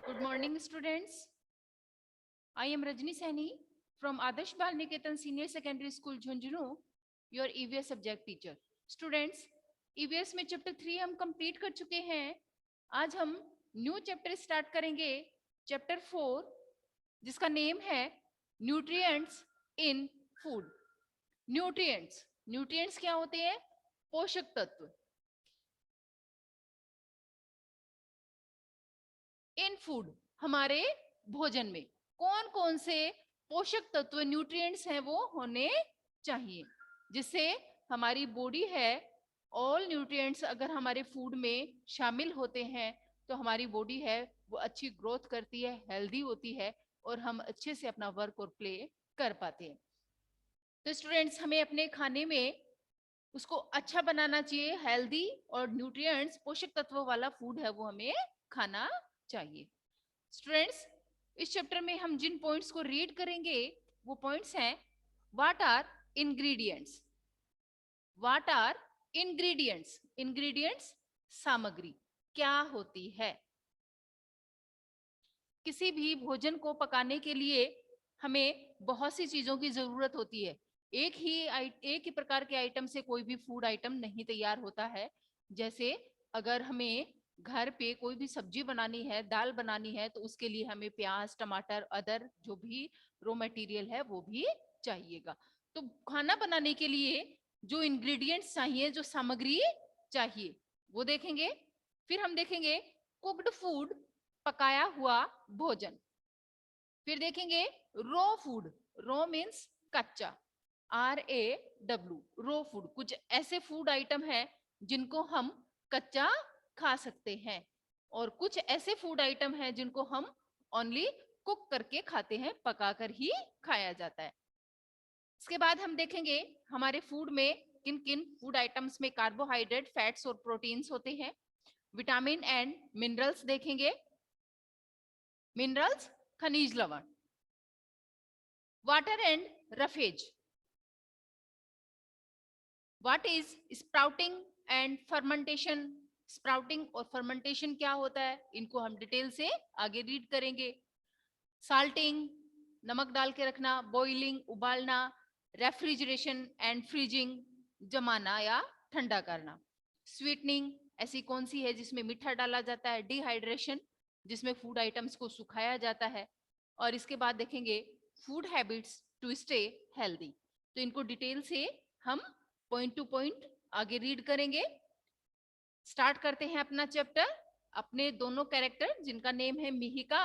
Good morning, students. I am Rajni Saini from Adarsh Bal Niketan Senior Secondary School, Jhunjhunu, your EVS subject teacher. Students, EVS में chapter 3 हम complete कर चुके हैं. आज हम new chapter start करेंगे, chapter 4, जिसका नेम है न्यूट्रिएंट्स इन फूड. न्यूट्रिएंट्स क्या होते हैं? पोषक तत्व. इन फूड, हमारे भोजन में कौन कौन से पोषक तत्व न्यूट्रिएंट्स हैं वो होने चाहिए, जिससे हमारी बॉडी है, ऑल न्यूट्रिएंट्स अगर हमारे फूड में शामिल होते हैं तो हमारी बॉडी है वो अच्छी ग्रोथ करती है, हेल्दी होती है और हम अच्छे से अपना वर्क और प्ले कर पाते हैं. तो स्टूडेंट्स, हमें अपने खाने में उसको अच्छा बनाना चाहिए. हेल्दी और न्यूट्रिएंट्स पोषक तत्वों वाला फूड है वो हमें खाना चाहिए. स्टूडेंट्स, इस चैप्टर में हम जिन पॉइंट्स को रीड करेंगे वो पॉइंट्स हैं, what are ingredients. What are ingredients. Ingredients सामग्री क्या होती है. किसी भी भोजन को पकाने के लिए हमें बहुत सी चीजों की जरूरत होती है. एक ही प्रकार के आइटम से कोई भी फूड आइटम नहीं तैयार होता है. जैसे अगर हमें घर पे कोई भी सब्जी बनानी है, दाल बनानी है, तो उसके लिए हमें प्याज, टमाटर, अदर जो भी रॉ मटेरियल है वो भी चाहिएगा. तो खाना बनाने के लिए जो इंग्रेडिएंट्स चाहिए, जो सामग्री चाहिए, वो देखेंगे. फिर हम देखेंगे कुक्ड फूड, पकाया हुआ भोजन. फिर देखेंगे रॉ फूड. रॉ मीन्स कच्चा, RAW, रॉ फूड. कुछ ऐसे फूड आइटम है जिनको हम कच्चा खा सकते हैं और कुछ ऐसे फूड आइटम है जिनको हम ओनली कुक करके खाते हैं, पकाकर ही खाया जाता है. इसके बाद हम देखेंगे हमारे फूड में किन किन फूड आइटम्स में कार्बोहाइड्रेट, फैट्स और प्रोटीन्स होते हैं. विटामिन एंड मिनरल्स देखेंगे. मिनरल्स खनिज लवण. Water and roughage. What is sprouting and fermentation. Sprouting और फर्मेंटेशन क्या होता है, इनको हम डिटेल से आगे रीड करेंगे. साल्टिंग, नमक डाल के रखना. बॉइलिंग, उबालना. रेफ्रिजरेशन एंड फ्रीजिंग, जमाना या ठंडा करना. स्वीटनिंग, ऐसी कौन सी है जिसमें मीठा डाला जाता है. डिहाइड्रेशन, जिसमें फूड आइटम्स को सुखाया जाता है. और इसके बाद देखेंगे food habits to stay healthy. तो इनको डिटेल से हम पॉइंट टू पॉइंट आगे रीड करेंगे. स्टार्ट करते हैं अपना चैप्टर. अपने दोनों कैरेक्टर जिनका नेम है मिहिका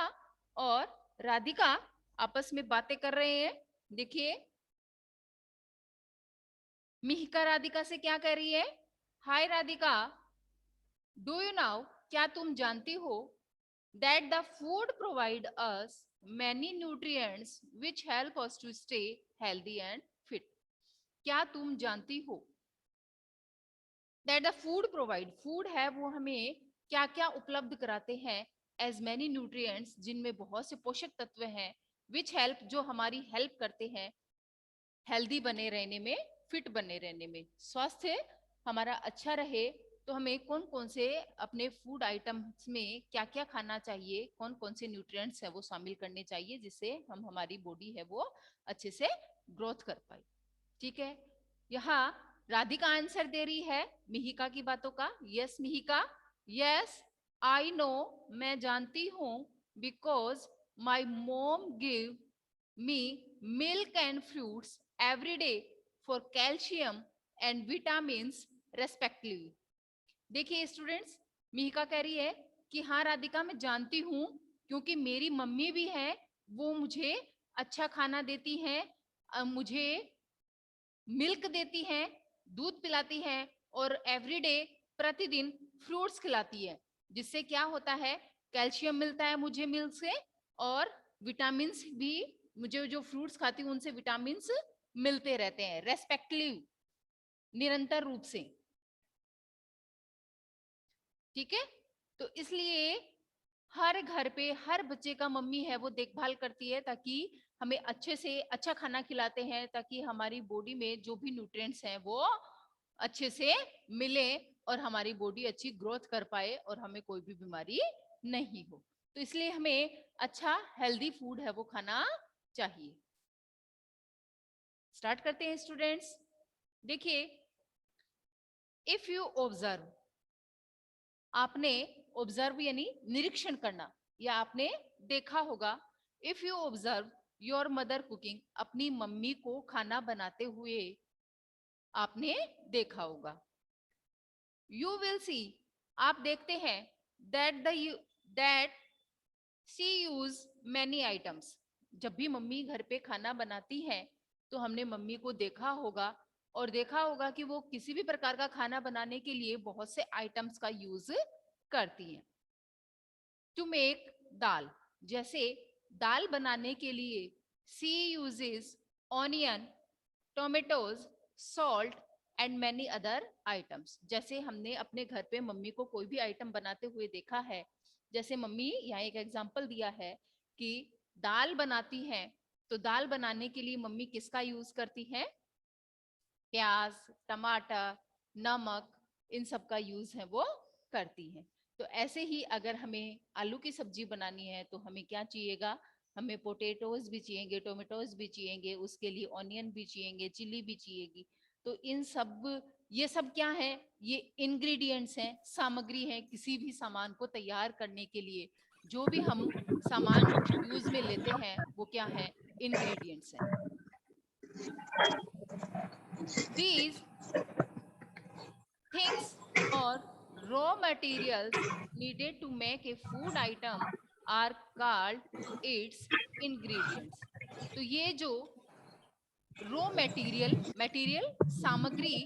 और राधिका आपस में बातें कर रहे हैं. देखिए, मिहिका राधिका से क्या कह रही है. हाय राधिका, डू यू नाउ, क्या तुम जानती हो, that the food provide us many nutrients which help us to stay healthy and fit. क्या तुम जानती हो that the food provide, food है वो हमें क्या क्या उपलब्ध कराते हैं, as many nutrients, जिनमें बहुत से पोषक तत्व हैं, which help, जो हमारी हेल्प करते हैं हेल्दी बने रहने में, फिट बने रहने में. स्वास्थ्य हमारा अच्छा रहे तो हमें कौन कौन से अपने फूड आइटम्स में क्या क्या खाना चाहिए, कौन कौन से न्यूट्रिएंट्स है वो शामिल करने चाहिए, जिससे हम हमारी बॉडी है वो अच्छे से ग्रोथ कर पाए. ठीक है, यहाँ राधिका आंसर दे रही है मिहिका की बातों का. Yes Mihika, yes I know, मैं जानती हूँ, बिकॉज माई मोम give me milk and fruits every day for calcium and vitamins respectively. देखिए स्टूडेंट्स, मिहिका कह रही है कि हाँ राधिका, मैं जानती हूँ क्योंकि मेरी मम्मी भी है, वो मुझे अच्छा खाना देती हैं, मुझे मिल्क देती हैं, दूध पिलाती हैं और एवरीडे, प्रतिदिन फ्रूट्स खिलाती है, जिससे क्या होता है, कैल्शियम मिलता है मुझे मिल्क से और विटामिन भी, मुझे जो फ्रूट्स खाती हूँ उनसे विटामिन मिलते रहते हैं रेस्पेक्टिव, निरंतर रूप से. ठीक है, तो इसलिए हर घर पे हर बच्चे का मम्मी है वो देखभाल करती है ताकि हमें अच्छे से अच्छा खाना खिलाते हैं, ताकि हमारी बॉडी में जो भी न्यूट्रिएंट्स हैं वो अच्छे से मिले और हमारी बॉडी अच्छी ग्रोथ कर पाए और हमें कोई भी बीमारी नहीं हो। तो इसलिए हमें अच्छा हेल्दी फूड है वो खाना चाहिए। स्टार्ट करते हैं स्टूडेंट्स। देखिए, इफ यू ऑब्जर्व, आपने ऑब्जर्व यानी निरीक्षण करना, या आपने देखा होगा, if you observe your mother cooking, अपनी मम्मी को खाना बनाते हुए आपने देखा होगा। यू विल सी, आप देखते हैं, that she use many items, जब भी मम्मी घर पे खाना बनाती है तो हमने मम्मी को देखा होगा, और देखा होगा कि वो किसी भी प्रकार का खाना बनाने के लिए बहुत से आइटम्स का यूज करती हैं। टू मेक दाल, जैसे दाल बनाने के लिए she uses onion, tomatoes, salt and many other items. जैसे हमने अपने घर पे मम्मी को कोई भी आइटम बनाते हुए देखा है, जैसे मम्मी यहाँ एक एग्जांपल दिया है कि दाल बनाती हैं, तो दाल बनाने के लिए मम्मी किसका यूज करती है? प्याज, टमाटर, नमक, इन सब का यूज है वो करती है। तो ऐसे ही अगर हमें आलू की सब्जी बनानी है तो हमें क्या चाहिएगा? हमें पोटैटोज भी चाहिएंगे, टोमेटोज भी चाहिएंगे, उसके लिए ऑनियन भी चाहिएंगे, चिली भी चाहिएगी। तो इन सब, ये सब क्या है? ये इंग्रेडिएंट्स हैं, सामग्री है किसी भी सामान को तैयार करने के लिए। जो भी हम सामान यूज में लेते हैं वो क्या है? इंग्रेडिएंट्स हैं। These things or raw materials needed to make a food item are called its ingredients. तो ये जो रॉ मटेरियल सामग्री,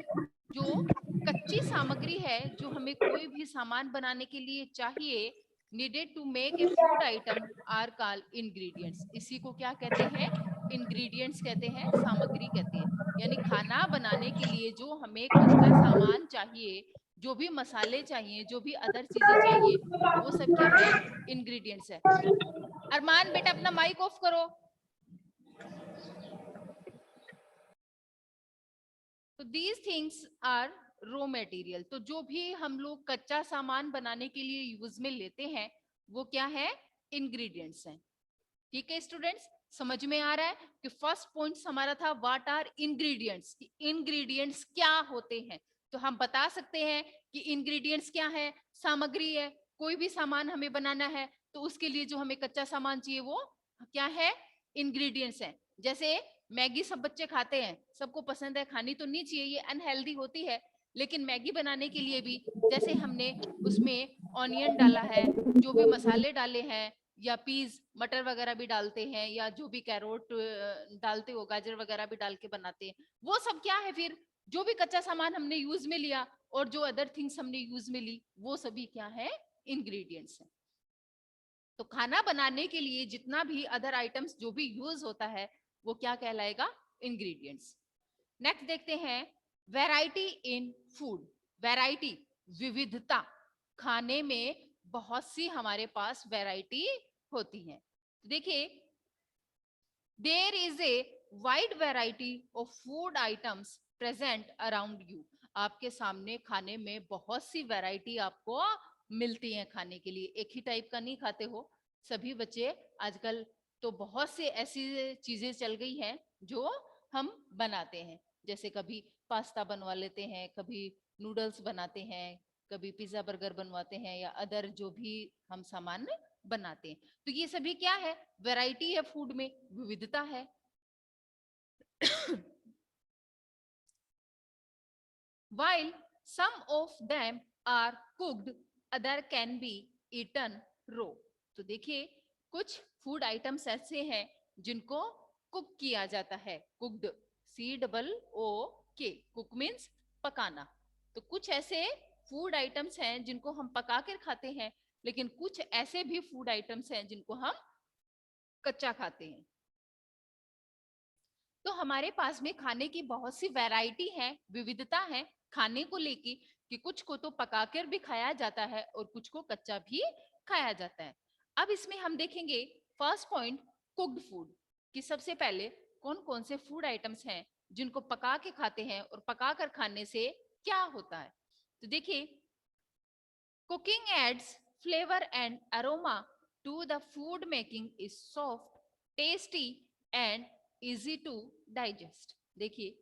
जो कच्ची सामग्री है जो हमें कोई भी सामान बनाने के लिए चाहिए, needed to make a food item are called ingredients. इसी को क्या कहते हैं? इंग्रेडिएंट्स कहते हैं, सामग्री कहते हैं। यानी खाना बनाने के लिए जो हमें कच्चा सामान चाहिए, जो भी मसाले चाहिए, जो भी अदर चीजें चाहिए, वो सब क्या है? इंग्रेडिएंट्स है। अरमान बेटा अपना माइक ऑफ करो। तो these things are raw material. तो जो भी हम लोग कच्चा सामान बनाने के लिए यूज में लेते हैं वो क्या है? इंग्रेडिएंट्स हैं। ठीक है स्टूडेंट्स, समझ में आ रहा है कि फर्स्ट पॉइंट हमारा था व्हाट आर इंग्रेडिएंट्स, इंग्रेडिएंट्स क्या होते हैं। तो हम बता सकते हैं कि इंग्रेडिएंट्स क्या है? सामग्री है। कोई भी सामान हमें बनाना है तो उसके लिए जो हमें कच्चा सामान चाहिए वो क्या है? इंग्रेडिएंट्स है। जैसे मैगी सब बच्चे खाते हैं, सबको पसंद है, खानी तो नहीं चाहिए, ये अनहेल्दी होती है, लेकिन मैगी बनाने के लिए भी जैसे हमने उसमें ऑनियन डाला है, जो भी मसाले डाले हैं, या पीस मटर वगैरह भी डालते हैं, या जो भी कैरोट डालते हो, गाजर वगैरह भी डाल के बनाते हैं, वो सब क्या है? फिर जो भी कच्चा सामान हमने यूज में लिया और जो अदर थिंग्स हमने यूज में ली, वो सभी क्या है? इंग्रेडिएंट्स है। तो खाना बनाने के लिए जितना भी अदर आइटम्स जो भी यूज होता है वो क्या कहलाएगा? इंग्रेडिएंट्स। नेक्स्ट देखते हैं, वैरायटी इन फूड। वैरायटी, विविधता। खाने में बहुत सी हमारे पास वैरायटी होती है। देखिए, there is a wide variety of food items present around you. आपके सामने खाने में बहुत सी वैरायटी आपको मिलती है खाने के लिए। एक ही टाइप का नहीं खाते हो सभी बच्चे आजकल। तो बहुत से ऐसी चीजें चल गई हैं जो हम बनाते हैं, जैसे कभी पास्ता बनवा लेते हैं, कभी नूडल्स बनाते हैं, कभी पिज्जा बर्गर बनवाते हैं, या अदर जो भी हम सामान बनाते हैं। तो ये सभी क्या है? वैरायटी है, फूड में विविधता है। While some of them are cooked, other can be eaten raw. तो देखिए, कुछ फूड आइटम्स ऐसे हैं जिनको कुक किया जाता है, कुक्ड, COOK, कुक मीन्स पकाना। तो कुछ ऐसे फूड आइटम्स हैं जिनको हम पका कर खाते हैं, लेकिन कुछ ऐसे भी फूड आइटम्स हैं जिनको हम कच्चा खाते हैं। तो हमारे पास में खाने की बहुत सी वैरायटी है, विविधता है खाने को लेके, कि कुछ को तो पकाकर भी खाया जाता है और कुछ को कच्चा भी खाया जाता है। अब इसमें हम देखेंगे फर्स्ट पॉइंट, कुक्ड फूड, कि सबसे पहले कौन कौन से फूड आइटम्स हैं जिनको पका के खाते हैं और पका कर खाने से क्या होता है। तो देखिए, cooking adds flavour and aroma to the food making is soft, tasty and easy to digest. देखिए,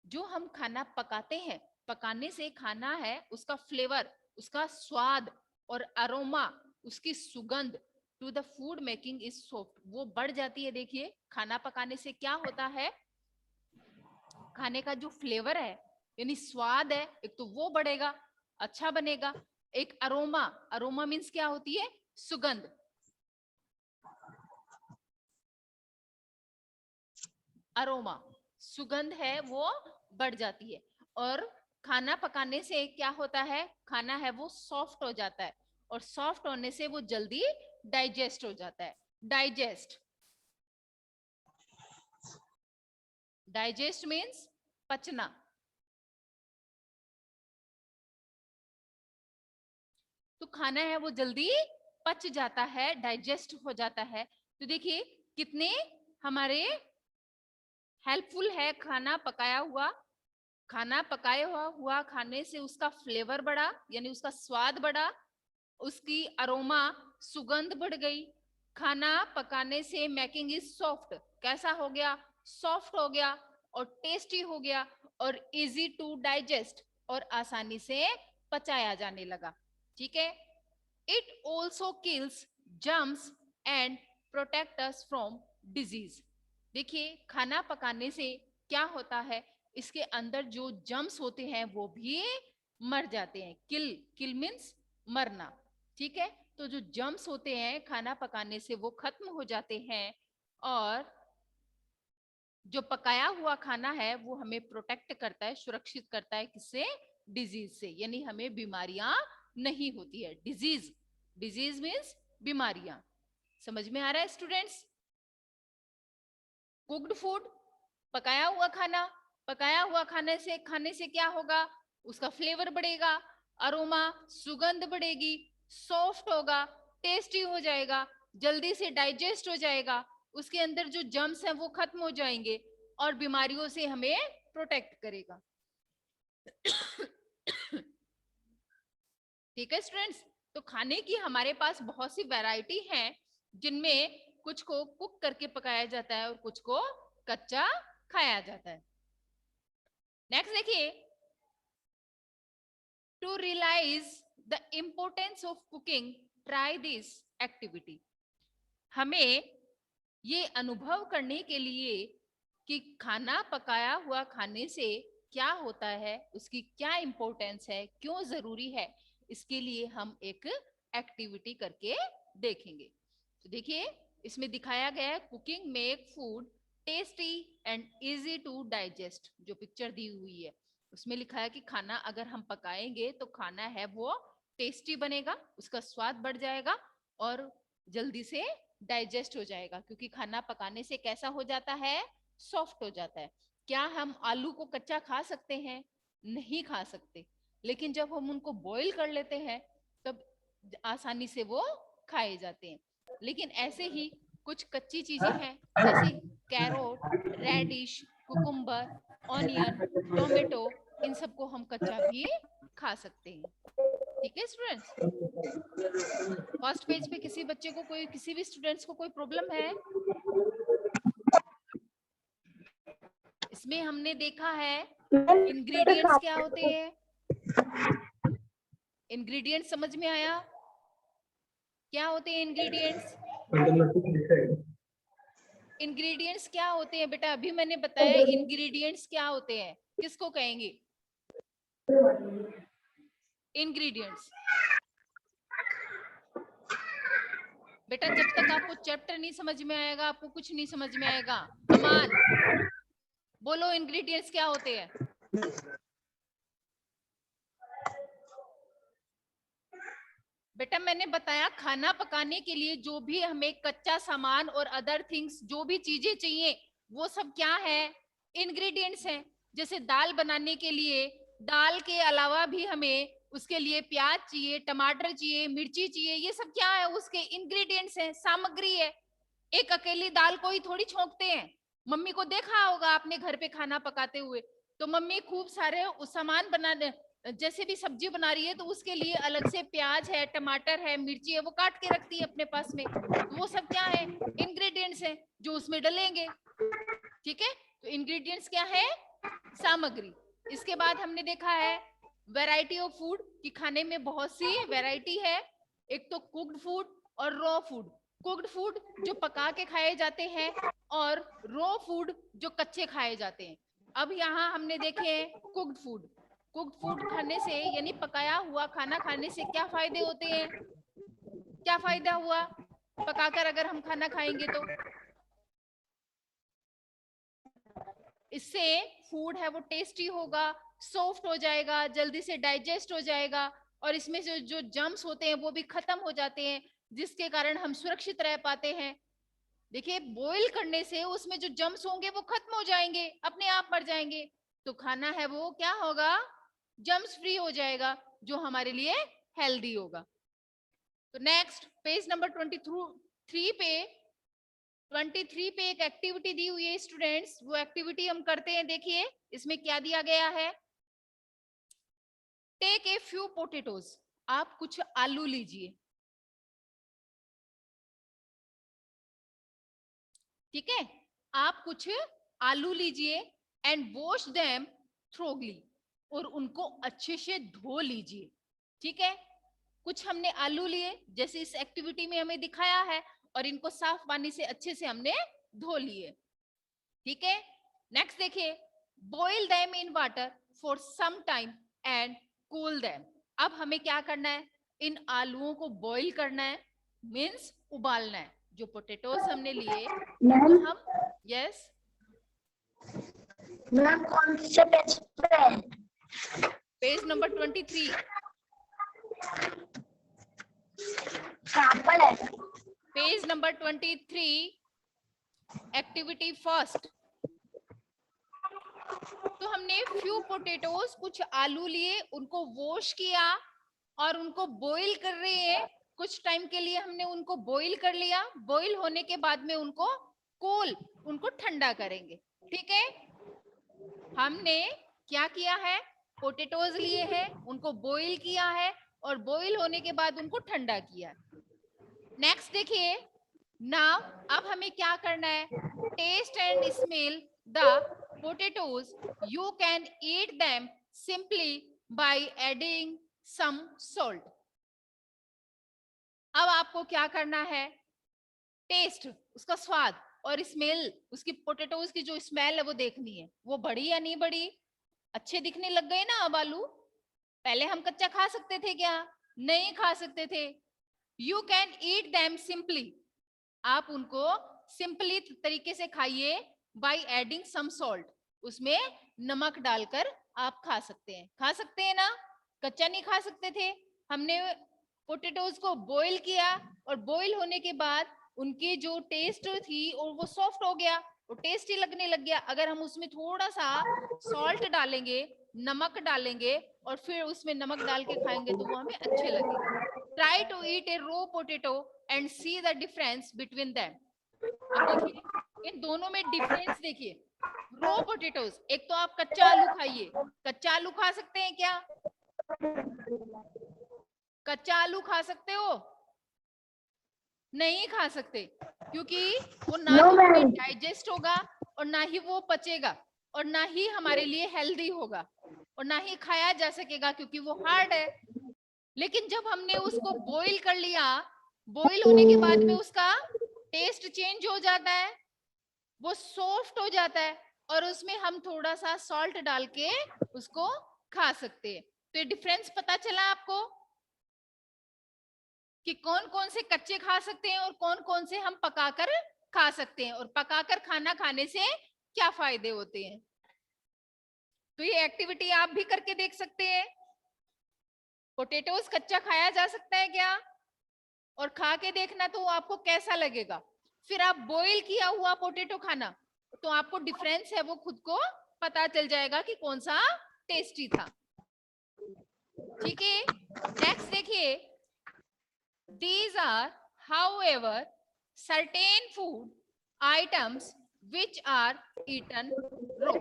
जो हम खाना पकाते हैं, पकाने से खाना है उसका फ्लेवर, उसका स्वाद और अरोमा, उसकी सुगंध to the food making is soft, वो बढ़ जाती है। देखिए, खाना पकाने से क्या होता है, खाने का जो फ्लेवर है यानी स्वाद है, एक तो वो बढ़ेगा, अच्छा बनेगा। एक अरोमा, अरोमा मीन्स क्या होती है, सुगंध। अरोमा सुगंध है वो बढ़ जाती है। और खाना पकाने से क्या होता है, खाना है वो सॉफ्ट हो जाता है, और सॉफ्ट होने से वो जल्दी डाइजेस्ट हो जाता है। डाइजेस्ट, डाइजेस्ट मीन्स पचना। तो खाना है वो जल्दी पच जाता है, डाइजेस्ट हो जाता है। तो देखिए कितने हमारे हेल्पफुल है खाना पकाया हुआ। खाना पकाया हुआ खाने से उसका फ्लेवर बढ़ा, यानी उसका स्वाद बढ़ा, उसकी अरोमा, सुगंध बढ़ गई। खाना पकाने से मेकिंग इज सॉफ्ट, कैसा हो गया, सॉफ्ट हो गया, और टेस्टी हो गया, और इजी टू डाइजेस्ट, और आसानी से पचाया जाने लगा। ठीक है। It also kills germs and protect us from disease. देखिए, खाना पकाने से क्या होता है, इसके अंदर जो जर्म्स होते हैं वो भी मर जाते हैं। किल, किल मीन्स मरना। ठीक है। तो जो जर्म्स होते हैं खाना पकाने से वो खत्म हो जाते हैं, और जो पकाया हुआ खाना है वो हमें प्रोटेक्ट करता है, सुरक्षित करता है, किससे, डिजीज से, यानी हमें बीमारियां नहीं होती है। डिजीज, डिजीज मीन्स बीमारियां। समझ में आ रहा है स्टूडेंट्स? कुक्ड फूड, पकाया हुआ खाना, पकाया हुआ खाने से क्या होगा, उसका फ्लेवर बढ़ेगा, अरोमा, सुगंध बढ़ेगी, सॉफ्ट होगा, टेस्टी हो जाएगा, जल्दी से डाइजेस्ट हो जाएगा, उसके अंदर जो जर्म्स हैं वो खत्म हो जाएंगे, और बीमारियों से हमें प्रोटेक्ट करेगा। ठीक है स्टूडेंट्स। तो खाने की हमारे पास बहुत सी वैरायटी है, जिनमें कुछ को कुक करके पकाया जाता है और कुछ को कच्चा खाया जाता है। नेक्स्ट देखिए, to realise the importance of cooking, try this activity. हमें ये अनुभव करने के लिए कि खाना पकाया हुआ खाने से क्या होता है, उसकी क्या इम्पोर्टेंस है, क्यों जरूरी है, इसके लिए हम एक एक्टिविटी करके देखेंगे। तो देखिए, इसमें दिखाया गया है, cooking make food tasty and easy to digest. जो पिक्चर दी हुई है उसमें लिखा है कि खाना अगर हम पकाएंगे तो खाना है वो टेस्टी बनेगा, उसका स्वाद बढ़ जाएगा, और जल्दी से डाइजेस्ट हो जाएगा, क्योंकि खाना पकाने से कैसा हो जाता है, सॉफ्ट हो जाता है। क्या हम आलू को कच्चा खा सकते हैं? नहीं खा सकते, लेकिन जब हम उनको बॉईल कर लेते हैं तब आसानी से वो खाए जाते हैं। लेकिन ऐसे ही कुछ कच्ची चीजें हैं, जैसे carrot, radish, cucumber, onion, tomato, इन सबको हम कच्चा भी खा सकते हैं। ठीक है स्टूडेंट्स। फर्स्ट पेज पे किसी बच्चे को, कोई किसी भी स्टूडेंट्स को कोई प्रॉब्लम है? इसमें हमने देखा है इंग्रेडिएंट्स क्या होते हैं। इंग्रेडिएंट्स समझ में आया? क्या होते हैं इंग्रेडिएंट्स? इंग्रेडिएंट्स क्या होते हैं बेटा? अभी मैंने बताया इंग्रेडिएंट्स क्या होते हैं, किसको कहेंगे इंग्रेडिएंट्स? बेटा जब तक आपको चैप्टर नहीं समझ में आएगा आपको कुछ नहीं समझ में आएगा। अमान, बोलो इंग्रेडिएंट्स क्या होते हैं? बेटा मैंने बताया, खाना पकाने के लिए जो भी हमें कच्चा सामान और अदर थिंग्स, जो भी चीजें चाहिए, वो सब क्या है, इंग्रेडिएंट्स हैं। जैसे दाल बनाने के लिए, दाल के अलावा भी हमें उसके लिए प्याज चाहिए, टमाटर चाहिए, मिर्ची चाहिए, ये सब क्या है, उसके इंग्रेडिएंट्स हैं, सामग्री है। एक अकेली दाल को ही थोड़ी छोंकते हैं। मम्मी को देखा होगा आपने घर पे खाना पकाते हुए, तो मम्मी खूब सारे सामान बना जैसे भी सब्जी बना रही है तो उसके लिए अलग से प्याज है, टमाटर है, मिर्ची है, वो काट के रखती है अपने पास में। तो वो सब क्या है, इंग्रेडिएंट्स है जो उसमें डलेंगे। ठीक है, तो इंग्रेडिएंट्स क्या है, सामग्री। इसके बाद हमने देखा है वैरायटी ऑफ फूड, कि खाने में बहुत सी वैरायटी है। एक तो कुक्ड फूड और रॉ फूड। कुक्ड फूड जो पका के खाए जाते हैं, और रॉ फूड जो कच्चे खाए जाते हैं। अब यहाँ हमने देखे कुक्ड फूड। कुक्ड फूड खाने से यानी पकाया हुआ खाना खाने से क्या फायदे होते हैं, क्या फायदा हुआ पकाकर अगर हम खाना खाएंगे तो? इससे फूड है वो टेस्टी होगा, सॉफ्ट हो जाएगा, जल्दी से डाइजेस्ट हो जाएगा, और इसमें जो जो जर्म्स होते हैं वो भी खत्म हो जाते हैं, जिसके कारण हम सुरक्षित रह पाते हैं। देखिए, बॉईल करने से उसमें जो जर्म्स होंगे वो खत्म हो जाएंगे, अपने आप मर जाएंगे। तो खाना है वो क्या होगा, जर्म्स फ्री हो जाएगा, जो हमारे लिए हेल्दी होगा। तो नेक्स्ट पेज नंबर 23 पे 23 पे एक एक्टिविटी दी हुई है स्टूडेंट्स, वो एक्टिविटी हम करते हैं। देखिए इसमें क्या दिया गया है, टेक ए फ्यू पोटेटोज। आप कुछ आलू लीजिए, ठीक है, आप कुछ आलू लीजिए, एंड वॉश देम थ्रोगली, और उनको अच्छे से धो लीजिए। ठीक है, कुछ हमने आलू लिए जैसे इस एक्टिविटी में हमें दिखाया है, और इनको साफ पानी से अच्छे से हमने धो लिए। ठीक है, नेक्स्ट देखिए, boil them in water for some time and cool them. अब हमें क्या करना है, इन आलूओं को बॉईल करना है, मीन्स उबालना है। जो पोटेटोज हमने लिए उनको मैम हम, यस, मैम कौन से पेज पे है? Page number 23। कहाँ पर है? Page number 23, activity first. तो हमने फ्यू पोटेटोज, कुछ आलू लिए, उनको वॉश किया और उनको बॉईल कर रहे हैं। कुछ टाइम के लिए हमने उनको बॉईल कर लिया, बॉईल होने के बाद में उनको कूल, उनको ठंडा करेंगे। ठीक है, हमने क्या किया है, पोटेटोज लिए हैं, उनको बॉईल किया है, और बॉईल होने के बाद उनको ठंडा किया। नेक्स्ट देखिए, नाउ अब हमें क्या करना है, taste and smell the potatoes. You can eat them simply by adding some salt. अब आपको क्या करना है, टेस्ट, उसका स्वाद, और स्मेल, उसकी पोटेटोज की जो स्मेल है वो देखनी है, वो बढ़ी या नहीं बढ़ी। अच्छे दिखने लग गए ना अब आलू। पहले हम कच्चा खा सकते थे क्या, नहीं खा सकते थे। You can eat them simply, आप उनको सिंपली तरीके से खाइए, बाय एडिंग सम सॉल्ट, उसमें नमक डालकर आप खा सकते हैं। खा सकते हैं ना, कच्चा नहीं खा सकते थे। हमने पोटेटोज को बॉईल किया, और बॉईल होने के बाद उनकी जो टेस्ट थी और वो सॉफ्ट हो गया, वो टेस्टी लगने लग गया। अगर हम उसमें थोड़ा सा सॉल्ट डालेंगे, नमक डालेंगे, और फिर उसमें नमक डाल के खाएंगे तो वो हमें अच्छे लगेंगे। Try to eat a raw potato and see the difference between them. अब देखिए, इन दोनों में डिफरेंस देखिए। रो पोटेटोज, एक तो आप कच्चा आलू खाइए, कच्चा आलू खा सकते हैं क्या, कच्चा आलू खा सकते हो, नहीं खा सकते, क्योंकि वो ना नो तो हमें मैम। डाइजेस्ट होगा, और ना ही वो पचेगा, और ना ही हमारे लिए हेल्दी होगा, और ना ही खाया जा सकेगा, क्योंकि वो हार्ड है। लेकिन जब हमने उसको बॉईल कर लिया, बॉईल होने के बाद में उसका टेस्ट चेंज हो जाता है, वो सॉफ्ट हो जाता है, और उसमें हम थोड़ा सा सॉल्ट डाल के उसको खा सकते हैं। तो ये डिफरेंस पता चला आपको, कि कौन कौन से कच्चे खा सकते हैं और कौन कौन से हम पकाकर खा सकते हैं, और पकाकर खाना खाने से क्या फायदे होते हैं। तो ये एक्टिविटी आप भी करके देख सकते हैं। पोटेटोज कच्चा खाया जा सकता है क्या, और खा के देखना तो आपको कैसा लगेगा। फिर आप बॉईल किया हुआ पोटेटो खाना, तो आपको डिफरेंस है वो खुद को पता चल जाएगा कि कौन सा टेस्टी था। ठीक है, नेक्स्ट देखिए, these are however certain food items which are eaten raw।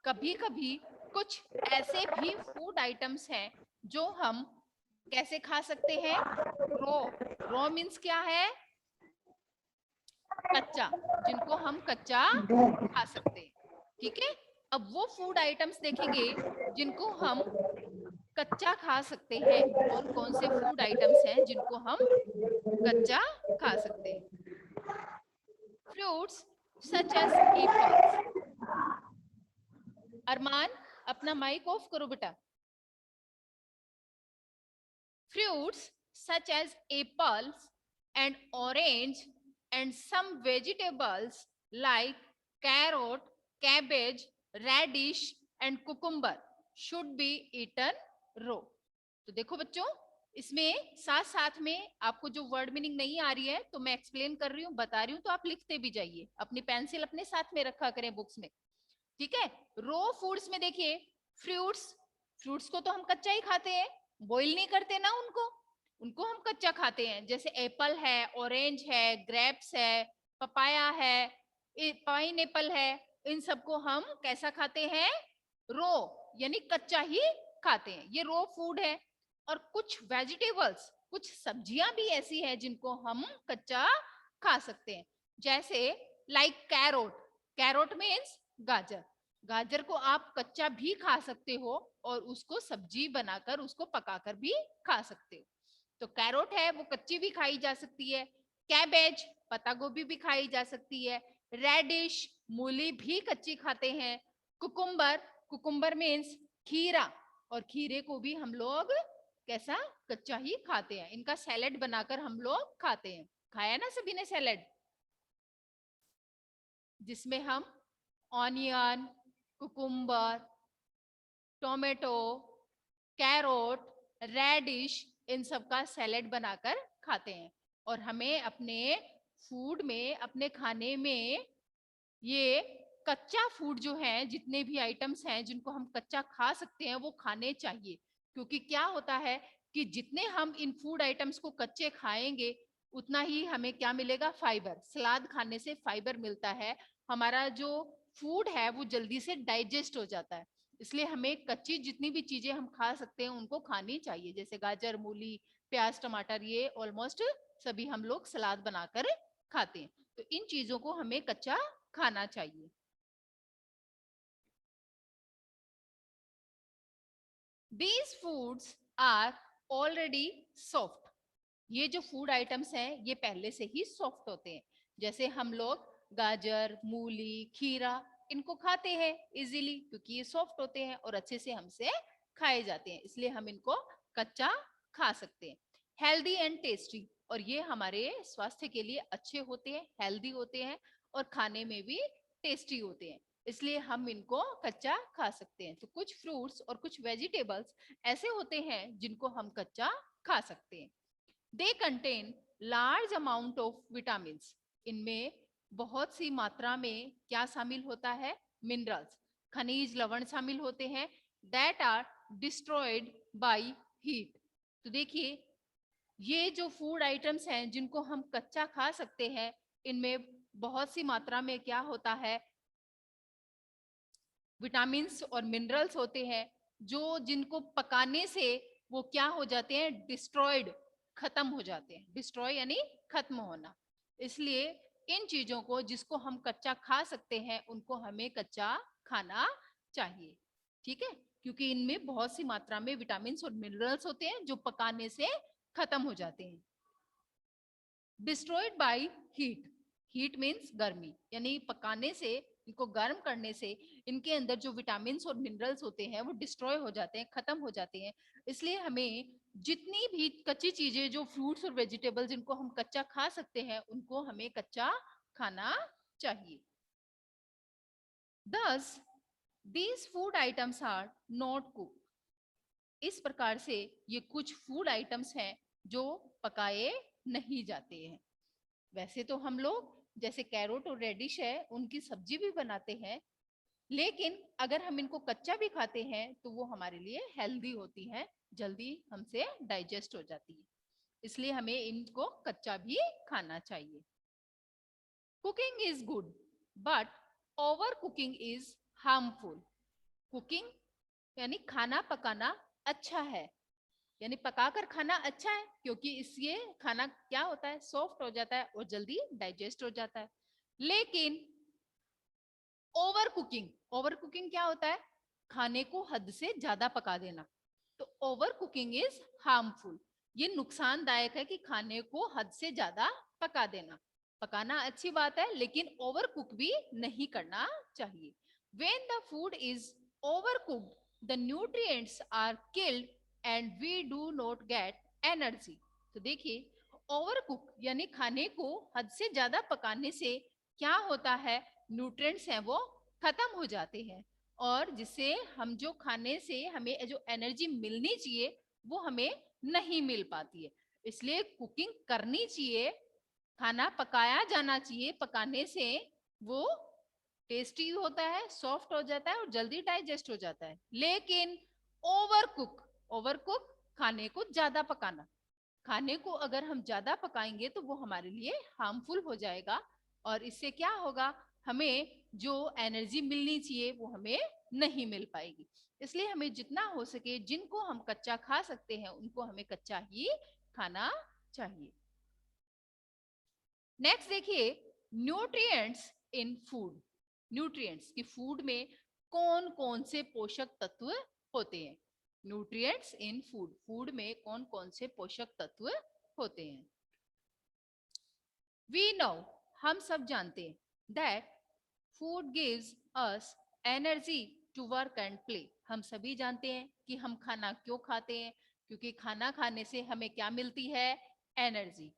कभी कभी कुछ ऐसे भी फूड आइटम्स हैं जो हम कैसे खा सकते हैं, रॉ। रॉ मीन्स क्या है, कच्चा, जिनको हम कच्चा खा सकते हैं। ठीक है, अब वो फूड आइटम्स देखेंगे जिनको हम कच्चा खा सकते हैं। कौन कौन से फूड आइटम्स हैं जिनको हम कच्चा खा सकते हैं? Fruits such as apples. Arman, अपना माइक ऑफ करो बेटा। Fruits such as apples and orange and some vegetables like carrot, cabbage, radish and cucumber should be eaten raw. तो देखो बच्चों, इसमें साथ साथ में आपको जो वर्ड मीनिंग नहीं आ रही है तो मैं एक्सप्लेन कर रही हूँ, बता रही हूँ, तो आप लिखते भी जाइए, अपनी पेंसिल अपने साथ में रखा करें बुक्स में। ठीक है, रो फूड्स में देखिए, फ्रूट्स, फ्रूट्स को तो हम कच्चा ही खाते हैं, बॉईल नहीं करते ना उनको, उनको हम कच्चा खाते हैं। जैसे एप्पल है, ऑरेंज है, ग्रेप्स है, पपाया है, पाइन एप्पल है, इन सबको हम कैसा खाते हैं, रो, यानी कच्चा ही खाते हैं, ये रो फूड है। और कुछ वेजिटेबल्स, कुछ सब्जियां भी ऐसी हैं जिनको हम कच्चा खा सकते हैं, जैसे लाइक कैरोट। कैरोट मीन्स गाजर। गाजर को आप कच्चा भी खा सकते हो और उसको सब्जी बनाकर, उसको पकाकर भी खा सकते हो। तो कैरोट है वो कच्ची भी खाई जा सकती है। कैबेज, पत्ता गोभी भी खाई जा सकती है। रेडिश, मूली भी कच्ची खाते हैं। कुकुम्बर, कुकुम्बर मीन्स खीरा, और खीरे को भी हम लोग कैसा, कच्चा ही खाते हैं। इनका सैलेड बनाकर हम लोग खाते हैं, खाया ना सभी ने सैलेड, जिसमें हम onion, cucumber, tomato, carrot, radish, इन सब का सैलेड बनाकर खाते हैं। और हमें अपने फूड में, अपने खाने में ये कच्चा फूड जो है, जितने भी आइटम्स हैं जिनको हम कच्चा खा सकते हैं वो खाने चाहिए। क्योंकि क्या होता है कि जितने हम इन फूड आइटम्स को कच्चे खाएंगे उतना ही हमें क्या मिलेगा, फाइबर। सलाद खाने से फाइबर मिलता है, हमारा जो फूड है वो जल्दी से डाइजेस्ट हो जाता है। इसलिए हमें कच्ची जितनी भी चीजें हम खा सकते हैं उनको खानी चाहिए, जैसे गाजर, मूली, प्याज, टमाटर, ये ऑलमोस्ट सभी हम लोग सलाद बनाकर खाते हैं। तो इन चीजों को हमें कच्चा खाना चाहिए। These foods are already soft. ये जो फूड आइटम्स हैं ये पहले से ही सॉफ्ट होते हैं। जैसे हम लोग गाजर, मूली, खीरा, इनको खाते हैं इजीली क्योंकि ये सॉफ्ट होते हैं और अच्छे से हमसे खाए जाते हैं, इसलिए हम इनको कच्चा खा सकते हैं। हेल्दी एंड टेस्टी, और ये हमारे स्वास्थ्य के लिए अच्छे होते हैं, हेल्दी होते हैं और खाने में भी टेस्टी होते हैं, इसलिए हम इनको कच्चा खा सकते हैं। तो कुछ फ्रूट्स और कुछ वेजिटेबल्स ऐसे होते हैं जिनको हम कच्चा खा सकते हैं। They contain large amount of vitamins. इनमें बहुत सी मात्रा में क्या शामिल होता है, मिनरल्स, खनिज लवण शामिल होते हैं, that are destroyed by heat. तो देखिए, ये जो फूड आइटम्स हैं जिनको हम कच्चा खा सकते हैं, इनमें बहुत सी मात्रा में क्या होता है, विटामिन्स और मिनरल्स होते हैं, जो जिनको पकाने से वो क्या हो जाते हैं, डिस्ट्रॉयड, खत्म हो जाते हैं। डिस्ट्रॉय यानी खत्म होना। इसलिए इन चीजों को जिसको हम कच्चा खा सकते हैं उनको हमें कच्चा खाना चाहिए। ठीक है, क्योंकि इनमें बहुत सी मात्रा में विटामिन्स और मिनरल्स होते हैं जो पकाने से खत्म हो जाते हैं। Destroyed by heat, heat means गर्मी, यानी पकाने से, इनको गर्म करने से इनके अंदर जो विटामिन्स और मिनरल्स होते हैं वो डिस्ट्रॉय हो जाते हैं, खत्म हो जाते हैं। इसलिए हमें जितनी भी कच्ची चीजें, जो फ्रूट्स और वेजिटेबल्स जिनको हम कच्चा खा सकते हैं उनको हमें कच्चा खाना चाहिए। Thus, these food items are not cooked. इस प्रकार से ये कुछ फूड आइटम्स हैं जो पकाए नहीं जाते हैं। वैसे तो हम लोग जैसे कैरोट और रेडिश है उनकी सब्जी भी बनाते हैं, लेकिन अगर हम इनको कच्चा भी खाते हैं तो वो हमारे लिए हेल्दी होती है, जल्दी हमसे डाइजेस्ट हो जाती है, इसलिए हमें इनको कच्चा भी खाना चाहिए। Cooking is good but over cooking is harmful. Cooking यानी खाना पकाना अच्छा है, यानी पकाकर खाना अच्छा है क्योंकि इससे खाना क्या होता है, सॉफ्ट हो जाता है और जल्दी डाइजेस्ट हो जाता है। लेकिन ओवर कुकिंग, ओवर कुकिंग क्या होता है, खाने को हद से ज्यादा पका देना। तो ओवर कुकिंग इज हार्मफुल, ये नुकसानदायक है कि खाने को हद से ज्यादा पका देना। पकाना अच्छी बात है लेकिन ओवर कुक भी नहीं करना चाहिए। When the food is overcooked, the nutrients are killed and we do not get energy. तो देखिए, ओवर कुक यानी खाने को हद से ज्यादा पकाने से क्या होता है, न्यूट्रिएंट्स हैं वो खत्म हो जाते हैं और जिससे हम जो खाने से हमें जो एनर्जी मिलनी चाहिए वो हमें नहीं मिल पाती है। इसलिए कुकिंग करनी चाहिए, खाना पकाया जाना चाहिए, पकाने से वो टेस्टी होता है, सॉफ्ट हो जाता है और जल्दी डाइजेस्ट हो जाता है। लेकिन ओवर कुक, ओवर कुक खाने को ज्यादा पकाना, खाने को अगर हम ज्यादा पकाएंगे तो वो हमारे लिए हार्मफुल हो जाएगा और इससे क्या होगा, हमें जो एनर्जी मिलनी चाहिए वो हमें नहीं मिल पाएगी। इसलिए हमें जितना हो सके, जिनको हम कच्चा खा सकते हैं उनको हमें कच्चा ही खाना चाहिए। नेक्स्ट देखिए, न्यूट्रिएंट्स इन फूड। न्यूट्रिएंट्स की फूड में कौन कौन से पोषक तत्व होते हैं। न्यूट्रिएंट्स इन फूड, फूड में कौन कौन से पोषक तत्व होते हैं। वी नो, हम सब जानते हैं, that food gives us energy to work and play. हम सभी जानते हैं कि हम खाना क्यों खाते हैं, क्योंकि खाना खाने से हमें क्या मिलती है, एनर्जी।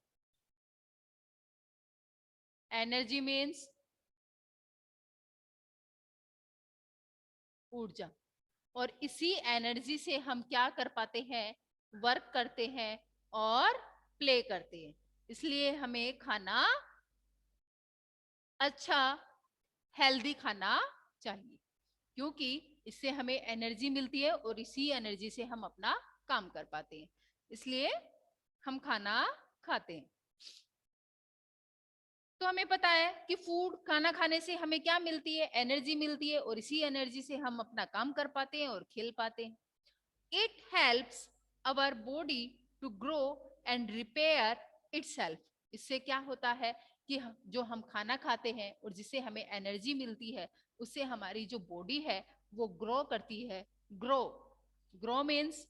एनर्जी मीन्स ऊर्जा, और इसी एनर्जी से हम क्या कर पाते हैं, वर्क करते हैं और प्ले करते हैं। इसलिए हमें खाना अच्छा, हेल्दी खाना चाहिए, क्योंकि इससे हमें एनर्जी मिलती है और इसी एनर्जी से हम अपना काम कर पाते हैं। इसलिए हम खाना खाते हैं। तो हमें पता है कि फूड, खाना खाने से हमें क्या मिलती है, एनर्जी मिलती है और इसी एनर्जी से हम अपना काम कर पाते हैं और खेल पाते हैं। It helps our body to grow and repair itself. इससे क्या होता है कि जो हम खाना खाते हैं और जिससे हमें एनर्जी मिलती है उससे हमारी जो बॉडी है वो ग्रो करती है। Grow, grow means,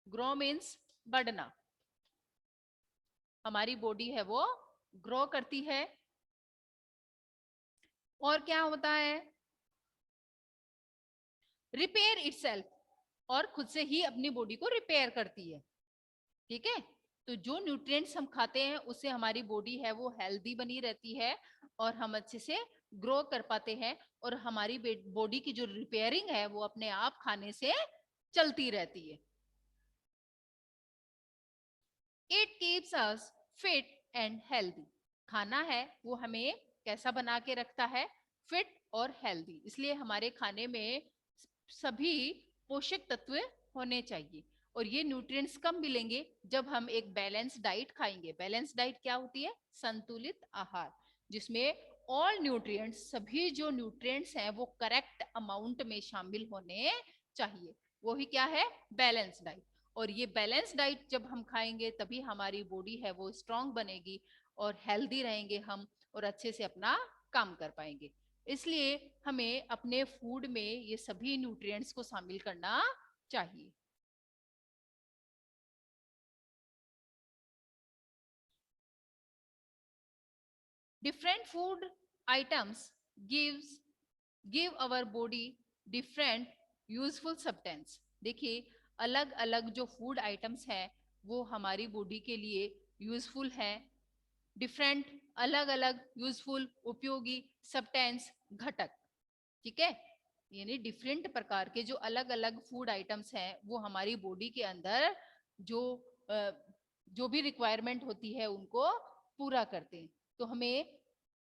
grow means बढ़ना। हमारी बॉडी है वो ग्रो करती है और क्या होता है, रिपेयर इटसेल्फ, और खुद से ही अपनी बॉडी को रिपेयर करती है। ठीक है, तो जो न्यूट्रिएंट्स हम खाते हैं उससे हमारी बॉडी है वो हेल्दी बनी रहती है और हम अच्छे से ग्रो कर पाते हैं और हमारी बॉडी की जो रिपेयरिंग है वो अपने आप खाने से चलती रहती है। It keeps us fit and healthy. खाना है वो हमें कैसा बना के रखता है, फिट और हेल्दी। इसलिए हमारे खाने में सभी पोषक तत्व होने चाहिए और ये न्यूट्रिएंट्स कब मिलेंगे, जब हम एक बैलेंस डाइट खाएंगे। बैलेंस डाइट क्या होती है, संतुलित आहार, जिसमें ऑल न्यूट्रिएंट्स, सभी जो न्यूट्रिएंट्स हैं वो करेक्ट अमाउंट में शामिल होने चाहिए। वही क्या है, बैलेंस डाइट। और ये बैलेंस डाइट जब हम खाएंगे तभी हमारी बॉडी है वो स्ट्रांग बनेगी और हेल्दी रहेंगे हम और अच्छे से अपना काम कर पाएंगे। इसलिए हमें अपने फूड में ये सभी न्यूट्रिएंट्स को शामिल करना चाहिए। Different food items give our body different useful substance. देखिए, अलग अलग जो फूड आइटम्स हैं वो हमारी बॉडी के लिए यूजफुल है। डिफरेंट, अलग अलग, यूजफुल, उपयोगी, सब्सटेंस, घटक। ठीक है, यानी डिफरेंट प्रकार के जो अलग अलग फूड आइटम्स हैं वो हमारी बॉडी के अंदर जो जो भी रिक्वायरमेंट होती है उनको पूरा करते हैं। तो हमें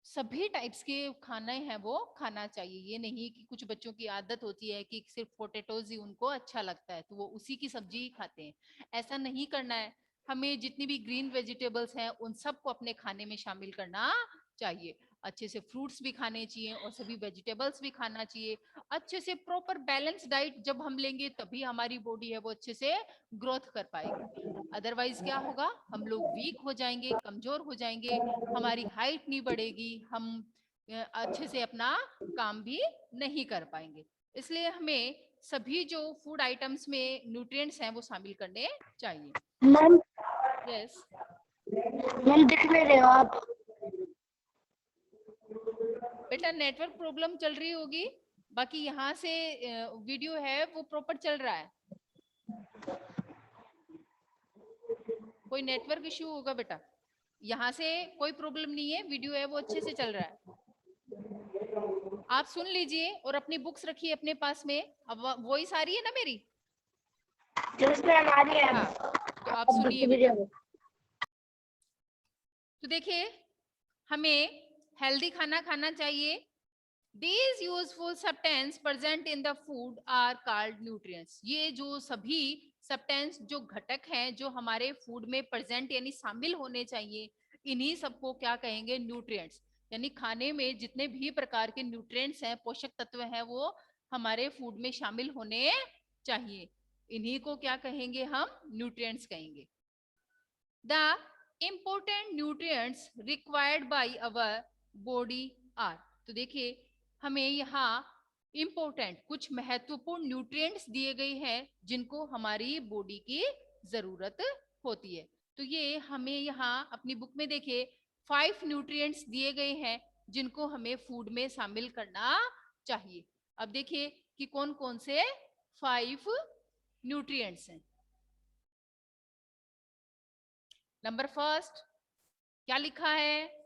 सभी टाइप्स के खाने हैं वो खाना चाहिए। ये नहीं कि कुछ बच्चों की आदत होती है कि सिर्फ पोटैटोज ही उनको अच्छा लगता है तो वो उसी की सब्जी ही खाते हैं, ऐसा नहीं करना है। हमें जितनी भी ग्रीन वेजिटेबल्स हैं उन सबको अपने खाने में शामिल करना चाहिए। अच्छे से फ्रूट्स भी खाने चाहिए और सभी वेजिटेबल्स भी खाना चाहिए। अच्छे से प्रॉपर बैलेंस डाइट जब हम लेंगे तभी हमारी बॉडी है वो अच्छे से ग्रोथ कर पाएगी। अदरवाइज क्या होगा, हम लोग वीक हो जाएंगे, कमजोर हो जाएंगे, हमारी हाइट नहीं बढ़ेगी, हम अच्छे से अपना काम भी नहीं कर पाएंगे। इसलिए हमें सभी जो फूड आइटम्स में न्यूट्रिएंट्स हैं वो शामिल करने चाहिए। मैम यस मैम दिख नहीं रहे हो आप। बेटा नेटवर्क प्रॉब्लम चल रही होगी, बाकी यहाँ से वीडियो है वो प्रॉपर चल रहा है। कोई नेटवर्क इश्यू होगा बेटा, यहाँ से कोई प्रॉब्लम नहीं है, वीडियो है वो अच्छे से चल रहा है। आप सुन लीजिए और अपनी बुक्स रखिए अपने पास में। अब वॉइस आ रही है ना मेरी? जस्ट मैम आ रही है। हाँ, तो आप सुनिए बेटा। तो देखिए, हमें हेल्दी खाना खाना चाहिए। These useful substance present in the food are called nutrients. ये जो सभी सब्सटेंस जो घटक हैं जो हमारे फूड में प्रेजेंट यानी शामिल होने चाहिए, इन्हीं सबको क्या कहेंगे, न्यूट्रिएंट्स। यानी खाने में जितने भी प्रकार के न्यूट्रिएंट्स हैं, पोषक तत्व हैं, वो हमारे फूड में शामिल होने चाहिए। इन्हीं को क्या कहेंगे, हम न्यूट्रिएंट्स कहेंगे। The important nutrients required by our body are, तो देखिए हमें यहाँ इम्पोर्टेंट कुछ महत्वपूर्ण न्यूट्रिएंट्स दिए गए हैं जिनको हमारी बॉडी की जरूरत होती है। तो ये हमें यहाँ अपनी बुक में देखिए 5 न्यूट्रिएंट्स दिए गए हैं जिनको हमें फूड में शामिल करना चाहिए। अब देखिए कि कौन कौन से 5 न्यूट्रिएंट्स हैं। नंबर फर्स्ट क्या लिखा है,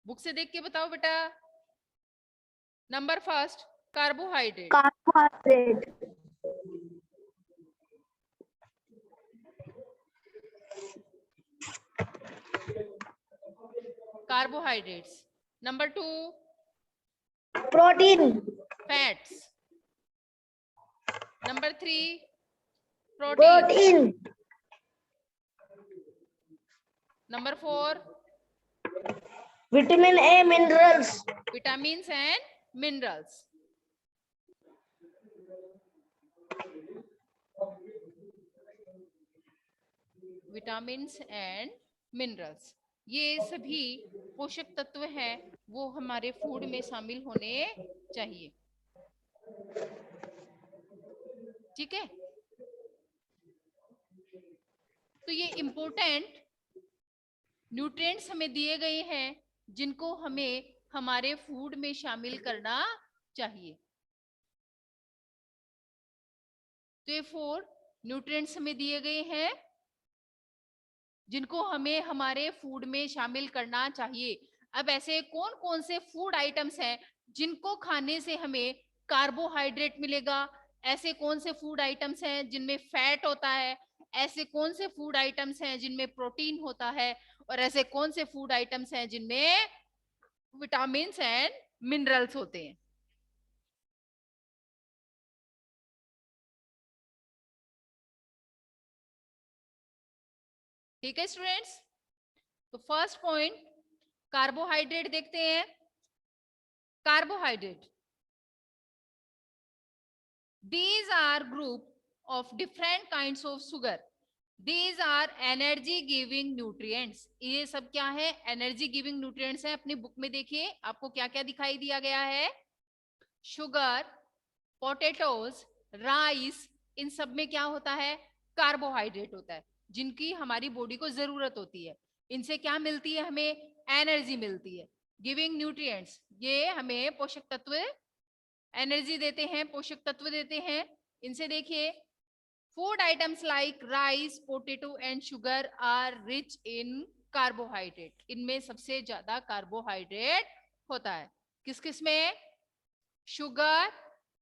बुक से देख के बताओ बेटा। Number first carbohydrate. Carbohydrate. Carbohydrates. Number 2 protein. Fats. Number 3 protein. Protein. Number 4 vitamin A minerals. Vitamins and minerals. Vitamins and minerals, ये सभी पोषक तत्व हैं वो हमारे फूड में शामिल होने चाहिए। ठीक है, तो ये इंपॉर्टेंट न्यूट्रिएंट्स हमें दिए गए हैं जिनको हमें हमारे फूड में शामिल करना चाहिए। तो ये 4 न्यूट्रिएंट्स हमें दिए गए हैं जिनको हमें हमारे फूड में शामिल करना चाहिए। अब ऐसे कौन कौन से फूड आइटम्स हैं जिनको खाने से हमें कार्बोहाइड्रेट मिलेगा, ऐसे कौन से फूड आइटम्स हैं जिनमें फैट होता है, ऐसे कौन से फूड आइटम्स हैं जिनमें प्रोटीन होता है, और ऐसे कौन से फूड आइटम्स हैं जिनमें विटामिन्स एंड मिनरल्स होते हैं। ठीक है स्टूडेंट्स, तो फर्स्ट पॉइंट कार्बोहाइड्रेट देखते हैं। Carbohydrate, these are group of different kinds of sugar, these are energy giving nutrients। ये सब क्या है, एनर्जी गिविंग न्यूट्रिएंट्स हैं। अपनी बुक में देखिए आपको क्या क्या दिखाई दिया गया है, शुगर, पोटैटोज, राइस, इन सब में क्या होता है, कार्बोहाइड्रेट होता है जिनकी हमारी बॉडी को जरूरत होती है। इनसे क्या मिलती है, हमें एनर्जी मिलती है। गिविंग न्यूट्रिएंट्स, ये हमें पोषक तत्व एनर्जी देते हैं, पोषक तत्व देते हैं। इनसे देखिए food items like rice, potato and sugar are rich in carbohydrate. इनमें सबसे ज्यादा कार्बोहाइड्रेट होता है। किस किस में, शुगर,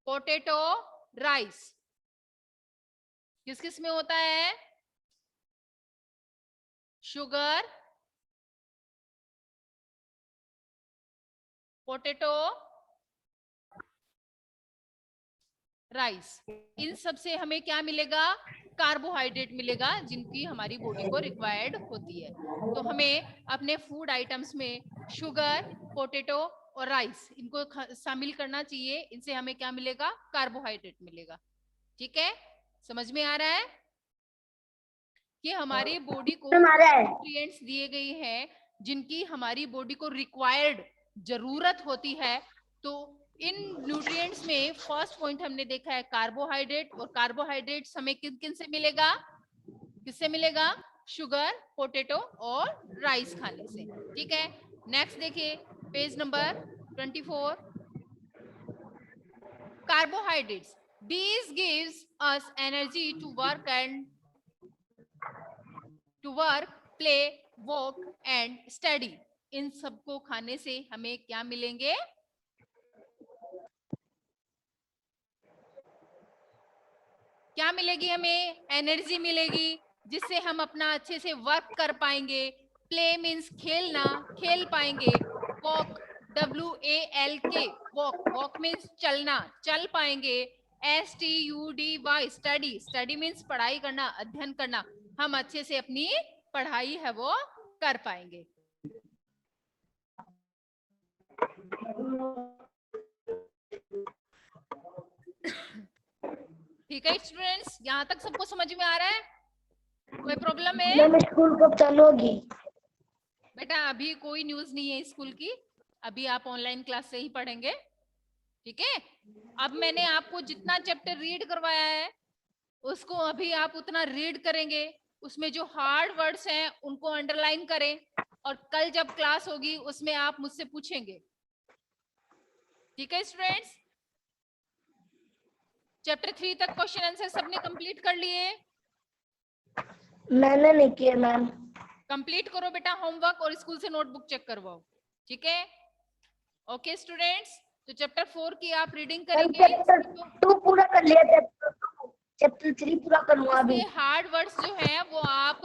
पोटैटो, राइस, किस किस में होता है, शुगर, पोटैटो, राइस। इन सब से हमें क्या मिलेगा, कार्बोहाइड्रेट मिलेगा जिनकी हमारी बॉडी को रिक्वायर्ड होती है। तो हमें अपने फूड आइटम्स में शुगर, पोटैटो और राइस इनको शामिल करना चाहिए। इनसे हमें क्या मिलेगा? कार्बोहाइड्रेट मिलेगा। ठीक है, समझ में आ रहा है कि हमारी बॉडी को न्यूट्रिएंट्स दिए गए हैं जिनकी हमारी बॉडी को रिक्वायर्ड जरूरत होती है। तो इन न्यूट्रिएंट्स में फर्स्ट पॉइंट हमने देखा है कार्बोहाइड्रेट, और कार्बोहाइड्रेट्स हमें किन किन से मिलेगा? किससे मिलेगा? शुगर, पोटैटो और राइस खाने से। ठीक है, नेक्स्ट देखिए page number 24। Carbohydrates, these gives us energy to work, play, walk and study। इन सबको खाने से हमें क्या मिलेंगे? क्या मिलेगी? हमें एनर्जी मिलेगी जिससे हम अपना अच्छे से वर्क कर पाएंगे। प्ले मीन्स खेलना, खेल पाएंगे। Walk, WALK, walk, walk means चलना, चल पाएंगे। STUDY, स्टडी, स्टडी मीन्स पढ़ाई करना, अध्ययन करना। हम अच्छे से अपनी पढ़ाई है वो कर पाएंगे। ठीक है स्टूडेंट्स, यहाँ तक सबको समझ में आ रहा है? कोई प्रॉब्लम है? मैम स्कूल कब चालू होगी? बेटा अभी कोई न्यूज नहीं है स्कूल की, अभी आप ऑनलाइन क्लास से ही पढ़ेंगे। ठीक है, अब मैंने आपको जितना चैप्टर रीड करवाया है उसको अभी आप उतना रीड करेंगे। उसमें जो हार्ड वर्ड्स हैं उनको अंडरलाइन करें, और कल जब क्लास होगी उसमें आप मुझसे पूछेंगे। ठीक है स्टूडेंट्स, चैप्टर 3 तक क्वेश्चन आंसर सबने कंप्लीट कर लिए? मैंने नहीं किया मैम। कंप्लीट करो बेटा होमवर्क, और स्कूल से नोटबुक चेक करवाओ। ठीक है, ओके स्टूडेंट्स, तो चैप्टर 4 की आप रीडिंग करेंगे। चैप्टर 2 पूरा कर लिया, चैप्टर 3 पूरा करूंगा अभी। हार्ड वर्ड्स जो हैं वो आप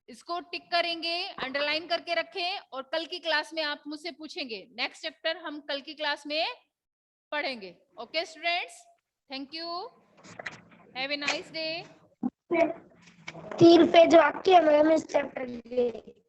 इसको टिक करेंगे, अंडरलाइन करके रखें, और कल की क्लास में आप मुझसे पूछेंगे। नेक्स्ट चैप्टर हम कल की क्लास में पढ़ेंगे। Okay students, thank you, have a nice day. 3 page बाकी है मैम इस चैप्टर के।